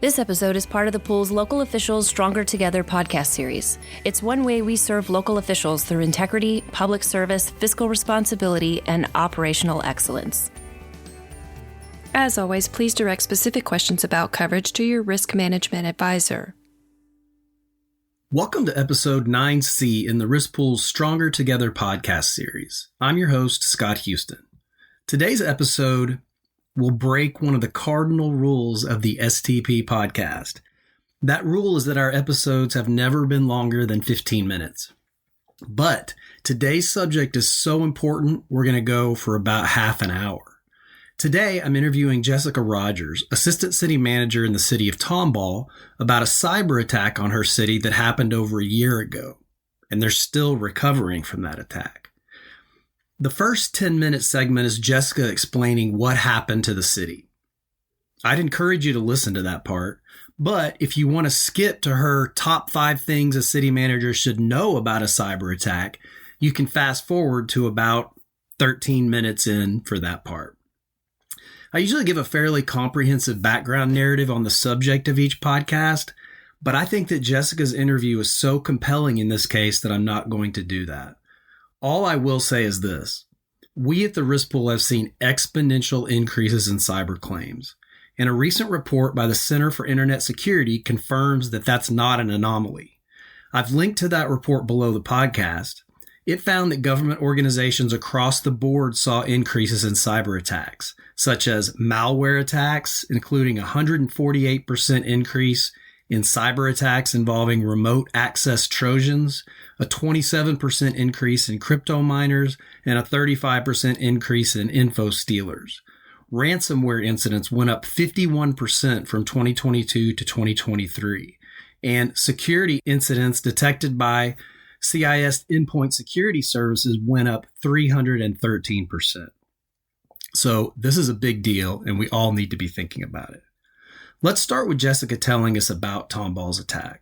This episode is part of the pool's Local Officials Stronger Together podcast series. It's one way we serve local officials through integrity, public service, fiscal responsibility, and operational excellence. As always, please direct specific questions about coverage to your risk management advisor. Welcome to episode 9C in the Risk Pool's Stronger Together podcast series. I'm your host, Scott Houston. Today's episode will break one of the cardinal rules of the STP podcast. That rule is that our episodes have never been longer than 15 minutes. But today's subject is so important, we're going to go for about half an hour. Today, I'm interviewing Jessica Rogers, Assistant City Manager in the city of Tomball, about a cyber attack on her city that happened over a year ago, and they're still recovering from that attack. The first 10-minute segment is Jessica explaining what happened to the city. I'd encourage you to listen to that part, but if you want to skip to her top 5 things a city manager should know about a cyber attack, you can fast forward to about 13 minutes in for that part. I usually give a fairly comprehensive background narrative on the subject of each podcast, but I think that Jessica's interview is so compelling in this case that I'm not going to do that. All I will say is this. We at the Risk Pool have seen exponential increases in cyber claims, and a recent report by the Center for Internet Security confirms that that's not an anomaly. I've linked to that report below the podcast. It found that government organizations across the board saw increases in cyber attacks, such as malware attacks, including a 148% increase in cyber attacks involving remote access Trojans, a 27% increase in crypto miners, and a 35% increase in info stealers. Ransomware incidents went up 51% from 2022 to 2023, and security incidents detected by CIS endpoint security services went up 313%. So this is a big deal, and we all need to be thinking about it. Let's start with Jessica telling us about Tomball's attack.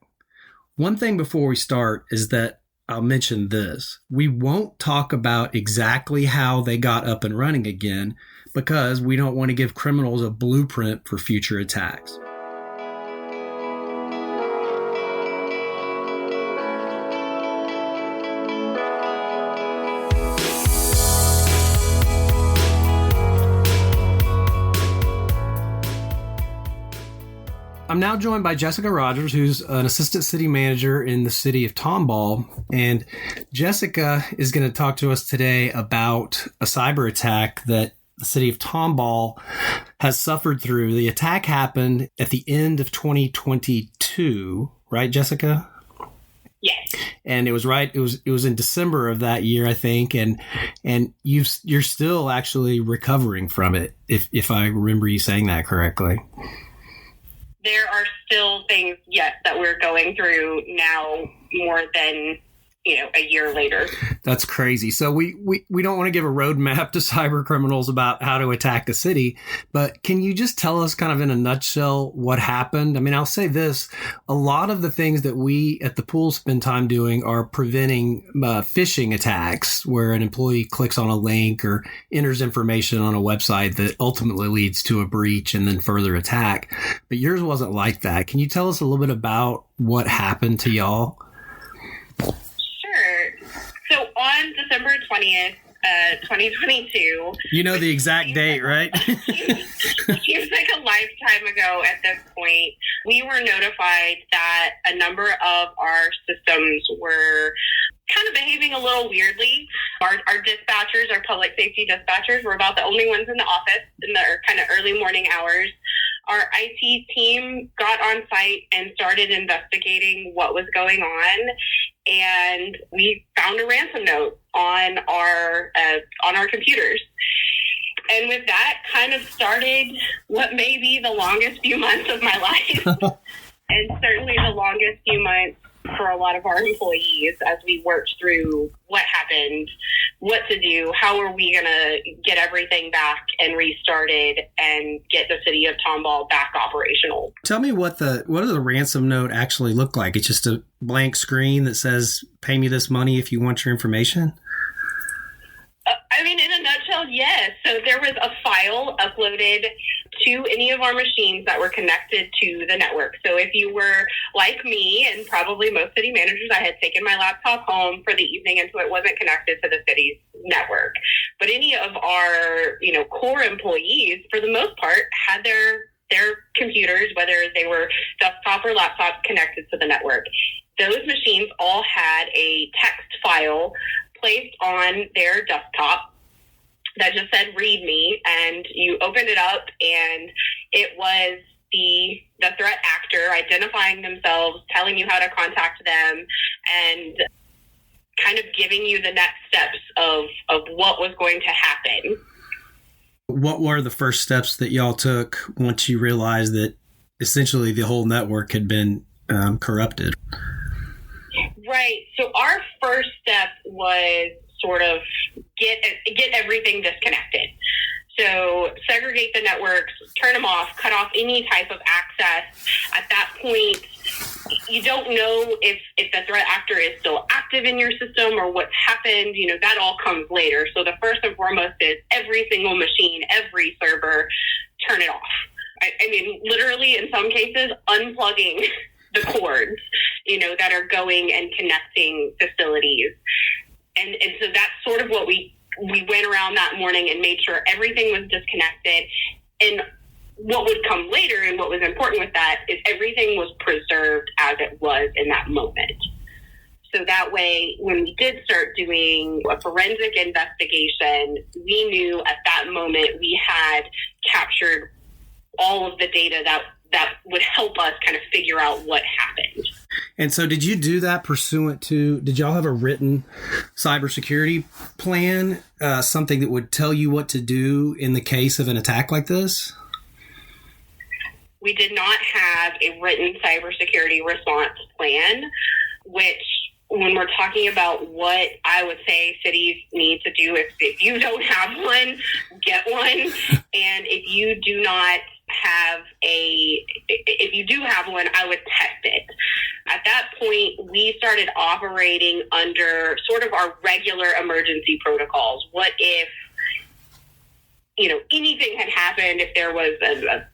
One thing before we start is that I'll mention this. We won't talk about exactly how they got up and running again because we don't want to give criminals a blueprint for future attacks. I'm now joined by Jessica Rogers, who's an assistant city manager in the city of Tomball. And Jessica is going to talk to us today about a cyber attack that the city of Tomball has suffered through. The attack happened at the end of 2022, right, Jessica? Yes. And it was right. It was in December of that year, I think. And you're still actually recovering from it, if I remember you saying that correctly. There are still things, yes, that we're going through now more than, a year later. That's crazy. So we don't want to give a roadmap to cyber criminals about how to attack the city, but can you just tell us kind of in a nutshell what happened? I mean, I'll say this. A lot of the things that we at the pool spend time doing are preventing phishing attacks where an employee clicks on a link or enters information on a website that ultimately leads to a breach and then further attack. But yours wasn't like that. Can you tell us a little bit about what happened to y'all? So on December 20th, 2022... You know the exact date, right? Seems like a lifetime ago at this point. We were notified that a number of our systems were kind of behaving a little weirdly. Our dispatchers, our public safety dispatchers, were about the only ones in the office in the kind of early morning hours. Our IT team got on site and started investigating what was going on, and we found a ransom note on our computers. And with that kind of started what may be the longest few months of my life, and certainly the longest few months for a lot of our employees as we worked through what happened, what to do, how are we going to get everything back and restarted and get the city of Tomball back operational. Tell me what does the ransom note actually look like? It's just a blank screen that says, pay me this money if you want your information? I mean, in a nutshell, Yes. So there was a file uploaded to any of our machines that were connected to the network. So if you were like me and probably most city managers, I had taken my laptop home for the evening, and so it wasn't connected to the city's network. But any of our, core employees, for the most part, had their computers, whether they were desktop or laptop, connected to the network. Those machines all had a text file placed on their desktop that just said read me, and you opened it up and it was the threat actor identifying themselves, telling you how to contact them, and kind of giving you the next steps of what was going to happen. What were the first steps that y'all took once you realized that essentially the whole network had been corrupted? Right. So our first step was sort of get everything disconnected. So segregate the networks, turn them off, cut off any type of access. At that point, you don't know if the threat actor is still active in your system or what's happened. That all comes later. So the first and foremost is every single machine, every server, turn it off. I mean, literally in some cases, unplugging the cords, that are going and connecting facilities. And so that's sort of what we went around that morning and made sure everything was disconnected. And what would come later and what was important with that is everything was preserved as it was in that moment. So that way, when we did start doing a forensic investigation, we knew at that moment we had captured all of the data that would help us kind of figure out what happened. And so did you do that pursuant to, did y'all have a written cybersecurity plan, something that would tell you what to do in the case of an attack like this? We did not have a written cybersecurity response plan, which when we're talking about what I would say cities need to do, if you don't have one, get one. And if you do not have if you do have one, I would test it. At that point, we started operating under sort of our regular emergency protocols. What if, anything had happened, if there was a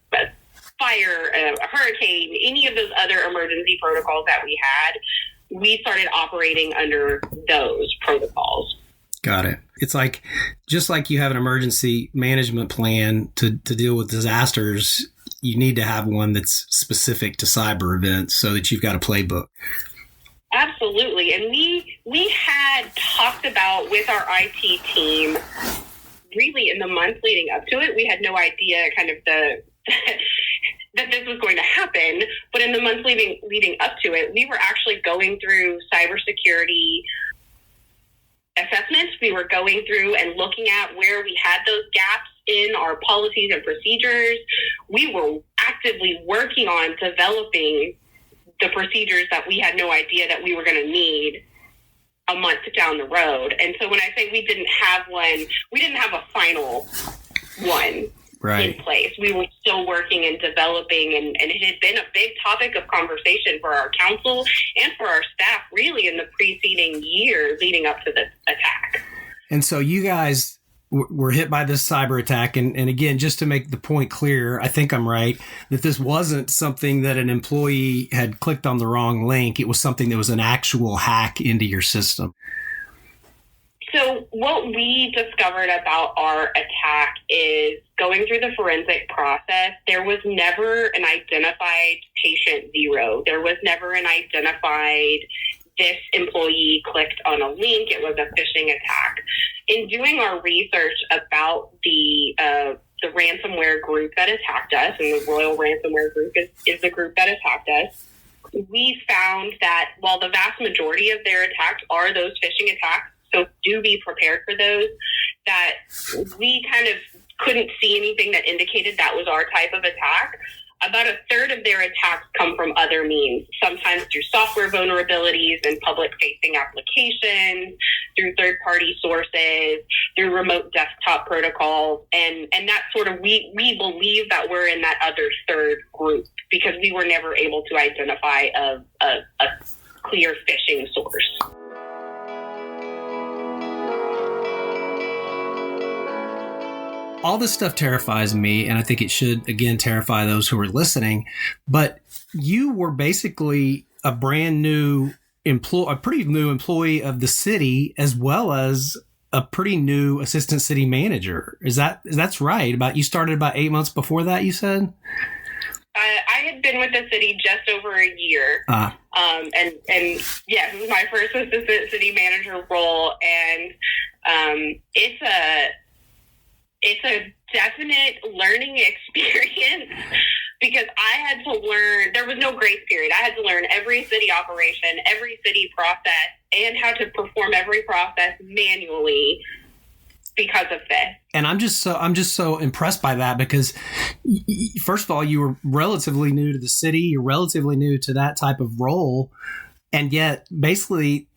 fire, a hurricane, any of those other emergency protocols that we had, we started operating under those protocols. Got it. It's like, just like you have an emergency management plan to deal with disasters, you need to have one that's specific to cyber events so that you've got a playbook. Absolutely. And we had talked about with our IT team, really in the months leading up to it, we had no idea kind of that this was going to happen. But in the months leading up to it, we were actually going through cybersecurity assessments. We were going through and looking at where we had those gaps in our policies and procedures. We were actively working on developing the procedures that we had no idea that we were going to need a month down the road. And so when I say we didn't have one, we didn't have a final one in place. We were still working and developing, and it had been a big topic of conversation for our council and for our staff really in the preceding year leading up to this attack. And so you guys were hit by this cyber attack. And again, just to make the point clear, I think I'm right, that this wasn't something that an employee had clicked on the wrong link. It was something that was an actual hack into your system. So what we discovered about our attack is going through the forensic process, there was never an identified patient zero. There was never an identified this employee clicked on a link. It was a phishing attack. In doing our research about the ransomware group that attacked us, and the Royal Ransomware Group is the group that attacked us, we found that while the vast majority of their attacks are those phishing attacks, so do be prepared for those, that we kind of couldn't see anything that indicated that was our type of attack. About a third of their attacks come from other means, sometimes through software vulnerabilities and public-facing applications, through third-party sources, through remote desktop protocols, and that sort of, we believe that we're in that other third group because we were never able to identify a clear phishing source. all this stuff terrifies me, and I think it should, again, terrify those who are listening. But you were basically a brand new a pretty new employee of the city, as well as a pretty new assistant city manager. That's right? You started about 8 months before that, you said? I had been with the city just over a year. And yeah, it was my first assistant city manager role. And it's a definite learning experience because I had to learn, there was no grace period. I had to learn every city operation, every city process, and how to perform every process manually because of this. And I'm just so impressed by that because, first of all, you were relatively new to the city. You're relatively new to that type of role. And yet, basically,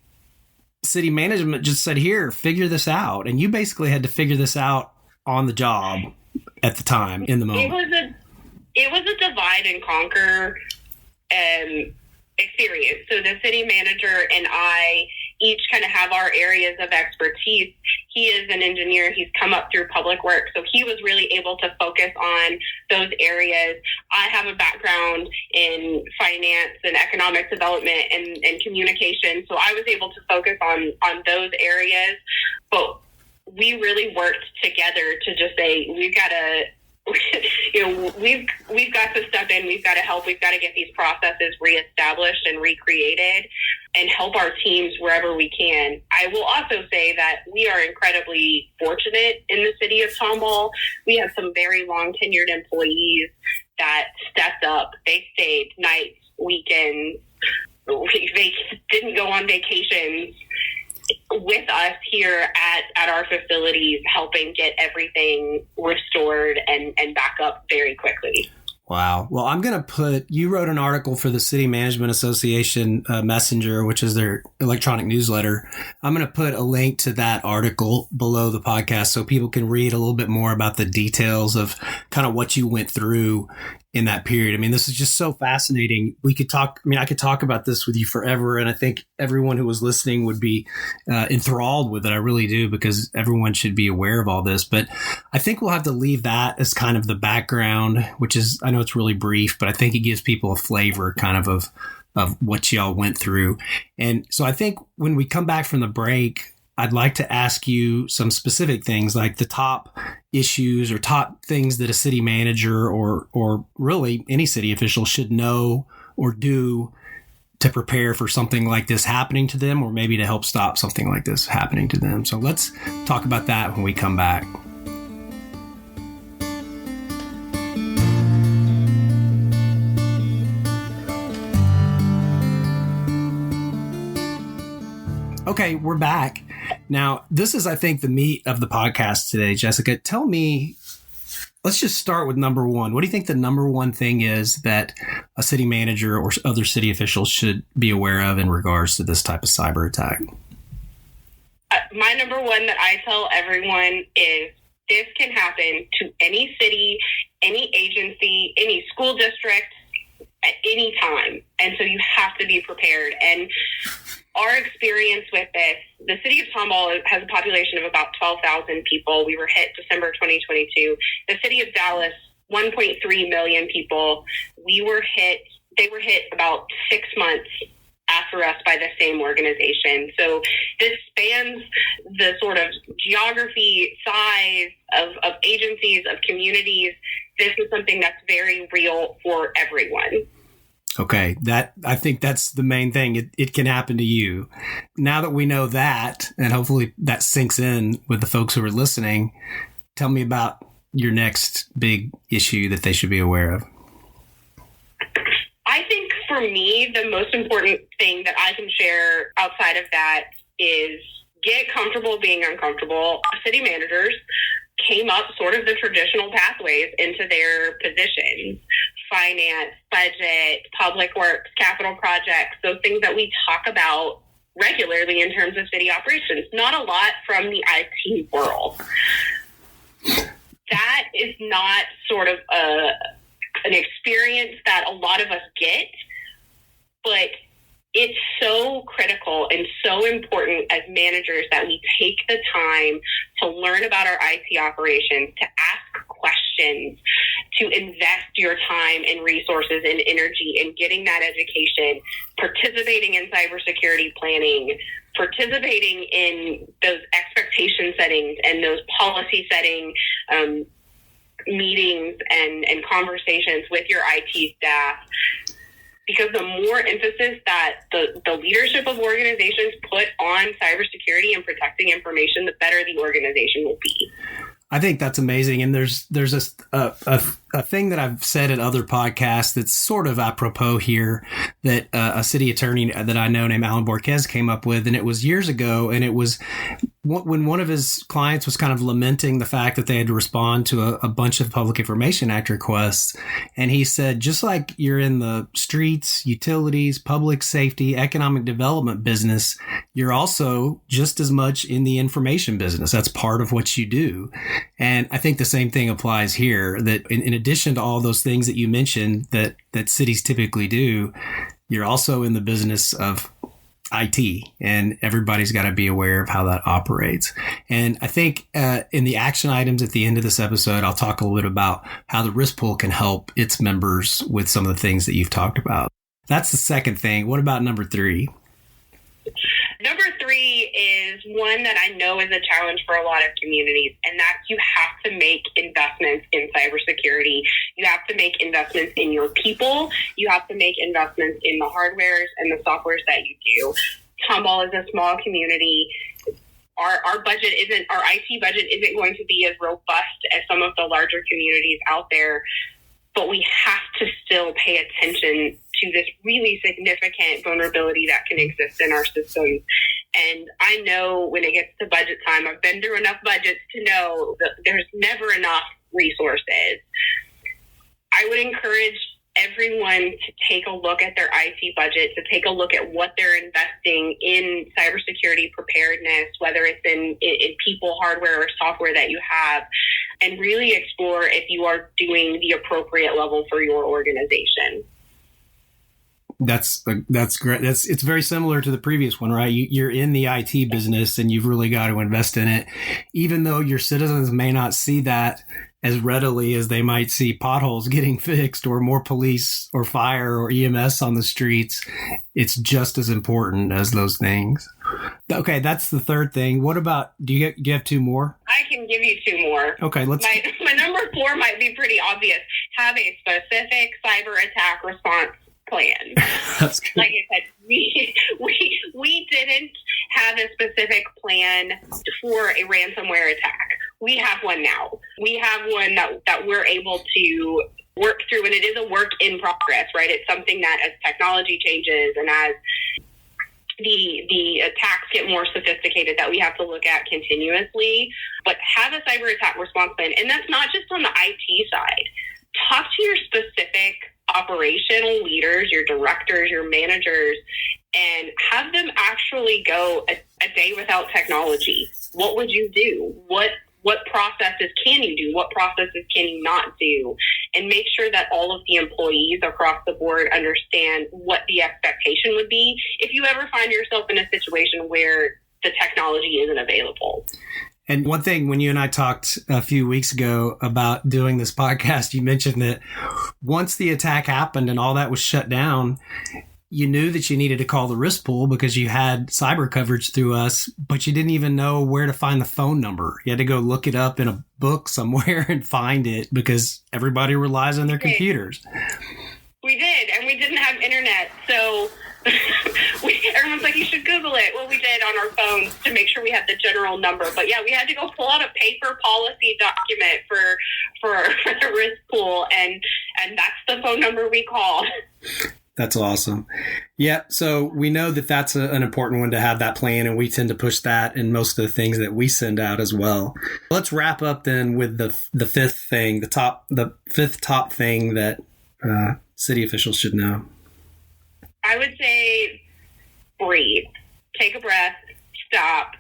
city management just said, here, figure this out. And you basically had to figure this out on the job at the time, in the moment. It was a divide and conquer experience. So the city manager and I each kind of have our areas of expertise. He is an engineer. He's come up through public works. So he was really able to focus on those areas. I have a background in finance and economic development and communication. So I was able to focus on those areas. But we really worked together to just say, we've got to, we've got to step in, we've got to help, we've got to get these processes reestablished and recreated and help our teams wherever we can. I will also say that we are incredibly fortunate in the city of Tomball. We have some very long tenured employees that stepped up. They stayed nights, weekends. They didn't go on vacations with us here at our facilities, helping get everything restored and back up very quickly. Wow. Well, you wrote an article for the City Management Association Messenger, which is their electronic newsletter. I'm going to put a link to that article below the podcast so people can read a little bit more about the details of kind of what you went through in that period. I mean, this is just so fascinating. I could talk about this with you forever. And I think everyone who was listening would be enthralled with it. I really do, because everyone should be aware of all this. But I think we'll have to leave that as kind of the background, which is, I know it's really brief, but I think it gives people a flavor kind of what y'all went through. And so I think when we come back from the break, I'd like to ask you some specific things, like the top issues or top things that a city manager or really any city official should know or do to prepare for something like this happening to them, or maybe to help stop something like this happening to them. So let's talk about that when we come back. Okay, we're back. Now, this is, I think, the meat of the podcast today, Jessica. Tell me, let's just start with number one. What do you think the number one thing is that a city manager or other city officials should be aware of in regards to this type of cyber attack? My number one that I tell everyone is this can happen to any city, any agency, any school district at any time. And so you have to be prepared. And our experience with this, the city of Tomball has a population of about 12,000 people. We were hit December 2022. The city of Dallas, 1.3 million people. They were hit about 6 months after us by the same organization. So this spans the sort of geography, size of agencies, of communities. This is something that's very real for everyone. Okay, I think that's the main thing. It can happen to you. Now that we know that, and hopefully that sinks in with the folks who are listening, tell me about your next big issue that they should be aware of. I think for me, the most important thing that I can share outside of that is get comfortable being uncomfortable. City managers came up sort of the traditional pathways into their positions: finance, budget, public works, capital projects, those things that we talk about regularly in terms of city operations. Not a lot from the IT world. That is not sort of an experience that a lot of us get, but it's so critical and so important as managers that we take the time to learn about our IT operations, to ask questions, to invest your time and resources and energy in getting that education, participating in cybersecurity planning, participating in those expectation settings and those policy setting meetings and conversations with your IT staff. Because the more emphasis that the leadership of organizations put on cybersecurity and protecting information, the better the organization will be. I think that's amazing. And there's a thing that I've said at other podcasts that's sort of apropos here that a city attorney that I know named Alan Borquez came up with. And it was years ago. And it was when one of his clients was kind of lamenting the fact that they had to respond to a bunch of Public Information Act requests. And he said, just like you're in the streets, utilities, public safety, economic development business, you're also just as much in the information business. That's part of what you do. And I think the same thing applies here, that in addition to all those things that you mentioned that cities typically do, you're also in the business of IT, and everybody's got to be aware of how that operates. And I think in the action items at the end of this episode, I'll talk a little bit about how the risk pool can help its members with some of the things that you've talked about. That's the second thing. What about number 3? Number 3 is one that I know is a challenge for a lot of communities, and that's you have to make investments in cybersecurity. You have to make investments in your people. You have to make investments in the hardwares and the softwares that you do. Tomball is a small community. Our IT budget isn't going to be as robust as some of the larger communities out there, but we have to still pay attention to this really significant vulnerability that can exist in our systems. And I know when it gets to budget time, I've been through enough budgets to know that there's never enough resources. I would encourage everyone to take a look at their IT budget, to take a look at what they're investing in cybersecurity preparedness, whether it's in people, hardware, or software that you have, and really explore if you are doing the appropriate level for your organization. That's great. It's very similar to the previous one, right? You're in the IT business and you've really got to invest in it, even though your citizens may not see that as readily as they might see potholes getting fixed or more police or fire or EMS on the streets. It's just as important as those things. Okay, that's the third thing. What about, do you have 2 more? I can give you 2 more. Okay, My number 4 might be pretty obvious. Have a specific cyber attack response plan. That's good. Like I said, we didn't have a specific plan for a ransomware attack. We have one now. We have one that we're able to work through, and it is a work in progress, right? It's something that as technology changes and as the attacks get more sophisticated, that we have to look at continuously. But have a cyber attack response plan, and that's not just on the IT side. Talk to your specific operational leaders, your directors, your managers, and have them actually go a day without technology. What would you do? What processes can you do? What processes can you not do? And make sure that all of the employees across the board understand what the expectation would be if you ever find yourself in a situation where the technology isn't available. And one thing, when you and I talked a few weeks ago about doing this podcast, you mentioned that once the attack happened and all that was shut down, you knew that you needed to call the risk pool because you had cyber coverage through us, but you didn't even know where to find the phone number. You had to go look it up in a book somewhere and find it because everybody relies on their computers. We did, and we didn't have internet, so everyone's like, you should Google it. Well, we did on our phones to make sure we had the general number. But yeah, we had to go pull out a paper policy document for the risk pool, and that's the phone number we called. That's awesome. Yeah, so we know that that's an important one to have that plan, and we tend to push that in most of the things that we send out as well. Let's wrap up then with the fifth thing, the fifth top thing that city officials should know. I would say breathe. Take a breath, stop,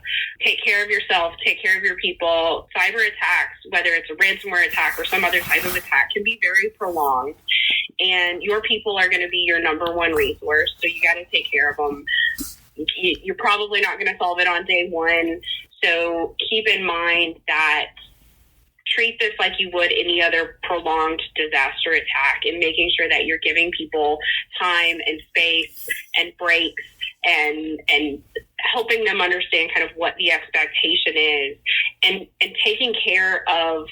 take care of yourself, take care of your people. Cyber attacks, whether it's a ransomware attack or some other type of attack, can be very prolonged. And your people are going to be your number one resource. So you got to take care of them. You're probably not going to solve it on day one. So keep in mind that treat this like you would any other prolonged disaster attack, and making sure that you're giving people time and space and breaks and helping them understand kind of what the expectation is, and taking care of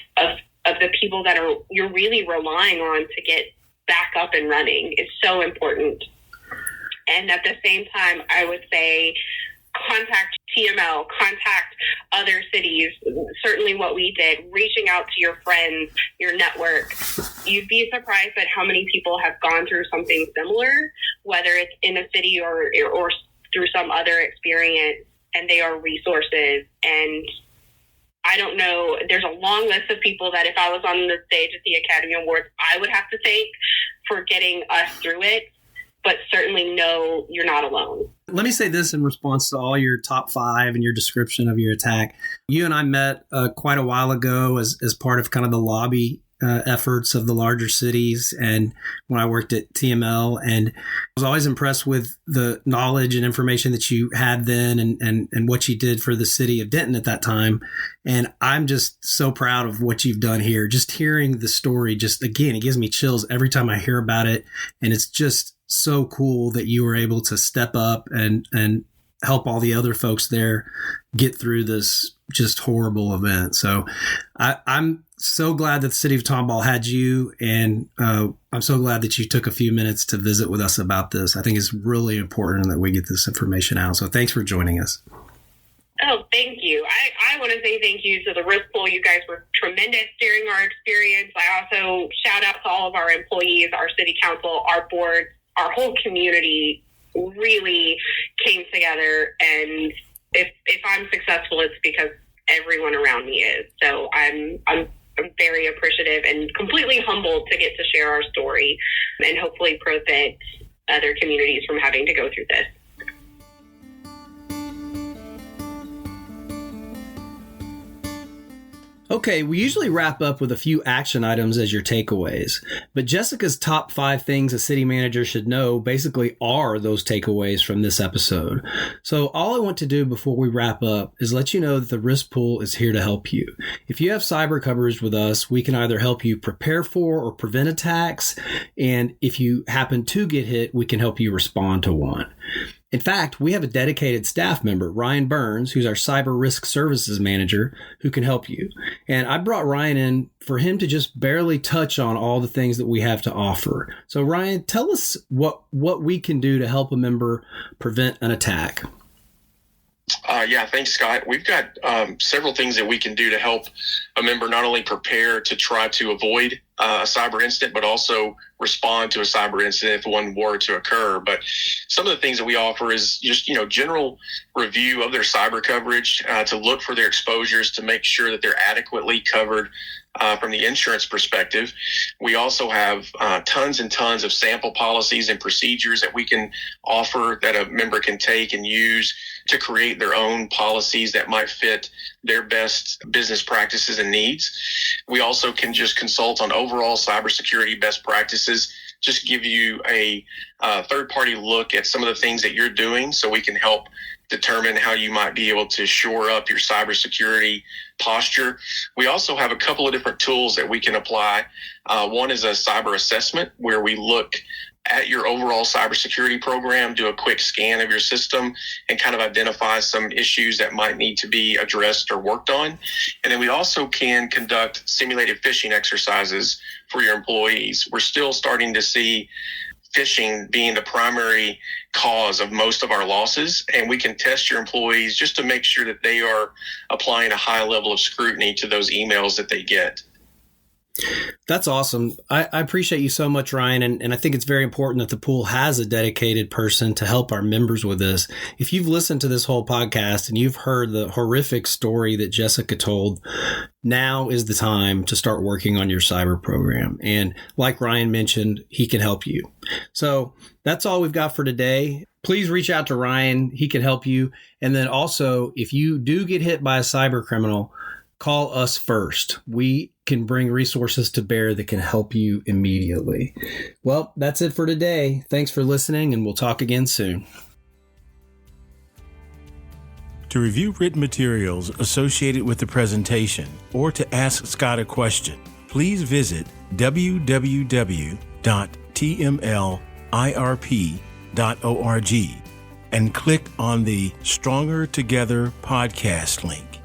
the people that you're really relying on to get back up and running is so important. And at the same time, I would say contact TML, contact other cities. Certainly what we did, reaching out to your friends, your network. You'd be surprised at how many people have gone through something similar, whether it's in a city or through some other experience, and they are resources. And I don't know, there's a long list of people that if I was on the stage at the Academy Awards, I would have to thank for getting us through it. But certainly know you're not alone. Let me say this in response to all your top 5 and your description of your attack. You and I met quite a while ago as part of kind of the lobby efforts of the larger cities, and when I worked at TML, and I was always impressed with the knowledge and information that you had then, and what you did for the city of Denton at that time. And I'm just so proud of what you've done here. Just hearing the story, just again, it gives me chills every time I hear about it, and it's just so cool that you were able to step up and help all the other folks there get through this just horrible event. So I'm so glad that the city of Tomball had you, and I'm so glad that you took a few minutes to visit with us about this. I think it's really important that we get this information out. So thanks for joining us. Oh, thank you. I want to say thank you to the risk pool. You guys were tremendous during our experience. I also shout out to all of our employees, our city council, our board, our whole community really came together. And if I'm successful, it's because everyone around me is. So I'm very appreciative and completely humbled to get to share our story and hopefully prevent other communities from having to go through this. Okay, we usually wrap up with a few action items as your takeaways, but Jessica's top 5 things a city manager should know basically are those takeaways from this episode. So all I want to do before we wrap up is let you know that the Risk Pool is here to help you. If you have cyber coverage with us, we can either help you prepare for or prevent attacks, and if you happen to get hit, we can help you respond to one. In fact, we have a dedicated staff member, Ryan Burns, who's our Cyber Risk Services Manager, who can help you. And I brought Ryan in for him to just barely touch on all the things that we have to offer. So Ryan, tell us what we can do to help a member prevent an attack. Yeah, thanks, Scott. We've got several things that we can do to help a member not only prepare to try to avoid a cyber incident, but also respond to a cyber incident if one were to occur. But some of the things that we offer is just, general review of their cyber coverage, to look for their exposures, to make sure that they're adequately covered from the insurance perspective. We also have tons and tons of sample policies and procedures that we can offer that a member can take and use to create their own policies that might fit their best business practices and needs. We also can just consult on overall cybersecurity best practices, just give you a third-party look at some of the things that you're doing so we can help determine how you might be able to shore up your cybersecurity posture. We also have a couple of different tools that we can apply. One is a cyber assessment where we look at your overall cybersecurity program, do a quick scan of your system, and kind of identify some issues that might need to be addressed or worked on. And then we also can conduct simulated phishing exercises for your employees. We're still starting to see phishing being the primary cause of most of our losses, and we can test your employees just to make sure that they are applying a high level of scrutiny to those emails that they get. That's awesome. I appreciate you so much, Ryan. And I think it's very important that the pool has a dedicated person to help our members with this. If you've listened to this whole podcast and you've heard the horrific story that Jessica told, now is the time to start working on your cyber program. And like Ryan mentioned, he can help you. So that's all we've got for today. Please reach out to Ryan. He can help you. And then also, if you do get hit by a cyber criminal, call us first. We can bring resources to bear that can help you immediately. Well, that's it for today. Thanks for listening, and we'll talk again soon. To review written materials associated with the presentation or to ask Scott a question, please visit www.tmlirp.org and click on the Stronger Together podcast link.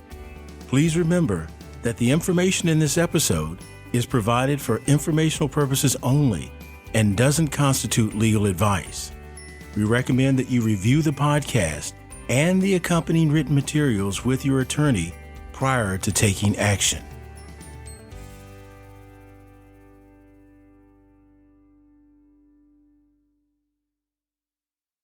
Please remember that the information in this episode is provided for informational purposes only and doesn't constitute legal advice. We recommend that you review the podcast and the accompanying written materials with your attorney prior to taking action.